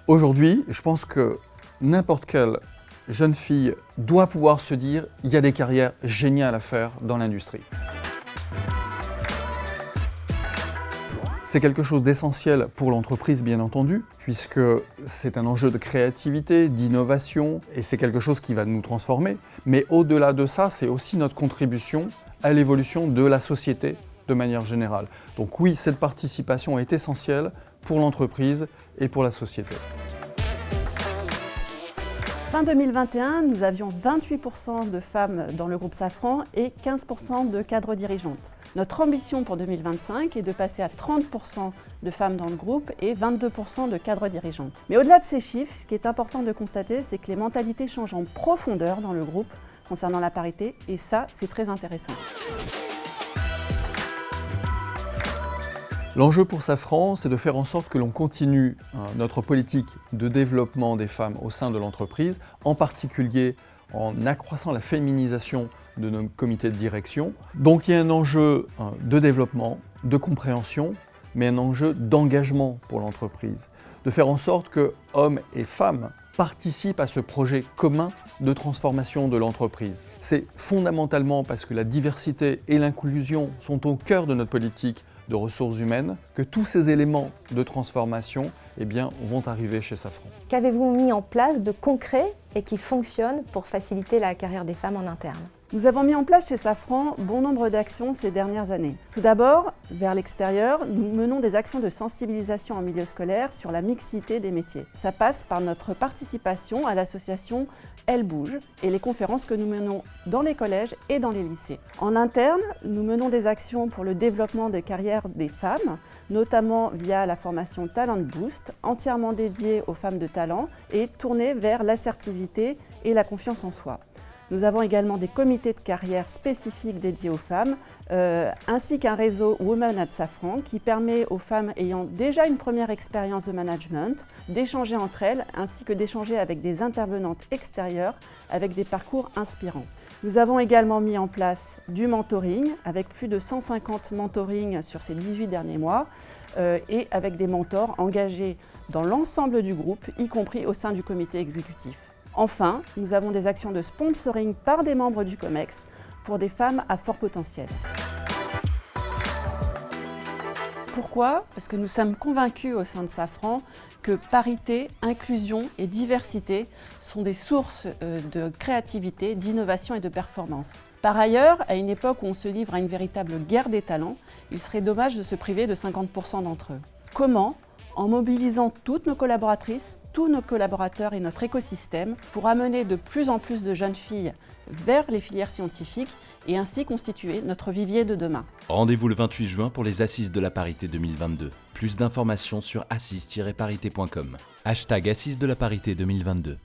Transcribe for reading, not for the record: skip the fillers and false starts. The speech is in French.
Aujourd'hui, je pense que n'importe quelle jeune fille doit pouvoir se dire il y a des carrières géniales à faire dans l'industrie. C'est quelque chose d'essentiel pour l'entreprise, bien entendu, puisque c'est un enjeu de créativité, d'innovation, et c'est quelque chose qui va nous transformer. Mais au-delà de ça, c'est aussi notre contribution à l'évolution de la société de manière générale. Donc oui, cette participation est essentielle pour l'entreprise et pour la société. Fin 2021, nous avions 28% de femmes dans le groupe Safran et 15% de cadres dirigeantes. Notre ambition pour 2025 est de passer à 30% de femmes dans le groupe et 22% de cadres dirigeantes. Mais au-delà de ces chiffres, ce qui est important de constater, c'est que les mentalités changent en profondeur dans le groupe concernant la parité, et ça, c'est très intéressant. L'enjeu pour Safran, c'est de faire en sorte que l'on continue notre politique de développement des femmes au sein de l'entreprise, en particulier en accroissant la féminisation de nos comités de direction. Donc il y a un enjeu de développement, de compréhension, mais un enjeu d'engagement pour l'entreprise. De faire en sorte que hommes et femmes participent à ce projet commun de transformation de l'entreprise. C'est fondamentalement parce que la diversité et l'inclusion sont au cœur de notre politique de ressources humaines, que tous ces éléments de transformation vont arriver chez Safran. Qu'avez-vous mis en place de concret et qui fonctionne pour faciliter la carrière des femmes en interne ? Nous avons mis en place chez Safran bon nombre d'actions ces dernières années. Tout d'abord, vers l'extérieur, nous menons des actions de sensibilisation en milieu scolaire sur la mixité des métiers. Ça passe par notre participation à l'association Elle Bouge et les conférences que nous menons dans les collèges et dans les lycées. En interne, nous menons des actions pour le développement des carrières des femmes, notamment via la formation Talent Boost, entièrement dédiée aux femmes de talent et tournée vers l'assertivité et la confiance en soi. Nous avons également des comités de carrière spécifiques dédiés aux femmes, ainsi qu'un réseau Women at Safran qui permet aux femmes ayant déjà une première expérience de management d'échanger entre elles, ainsi que d'échanger avec des intervenantes extérieures avec des parcours inspirants. Nous avons également mis en place du mentoring, avec plus de 150 mentorings sur ces 18 derniers mois, et avec des mentors engagés dans l'ensemble du groupe, y compris au sein du comité exécutif. Enfin, nous avons des actions de sponsoring par des membres du COMEX pour des femmes à fort potentiel. Pourquoi ? Parce que nous sommes convaincus au sein de Safran que parité, inclusion et diversité sont des sources de créativité, d'innovation et de performance. Par ailleurs, à une époque où on se livre à une véritable guerre des talents, il serait dommage de se priver de 50% d'entre eux. Comment ? En mobilisant toutes nos collaboratrices, tous nos collaborateurs et notre écosystème pour amener de plus en plus de jeunes filles vers les filières scientifiques et ainsi constituer notre vivier de demain. Rendez-vous le 28 juin pour les Assises de la parité 2022. Plus d'informations sur assises-parité.com. #Assises de la parité 2022.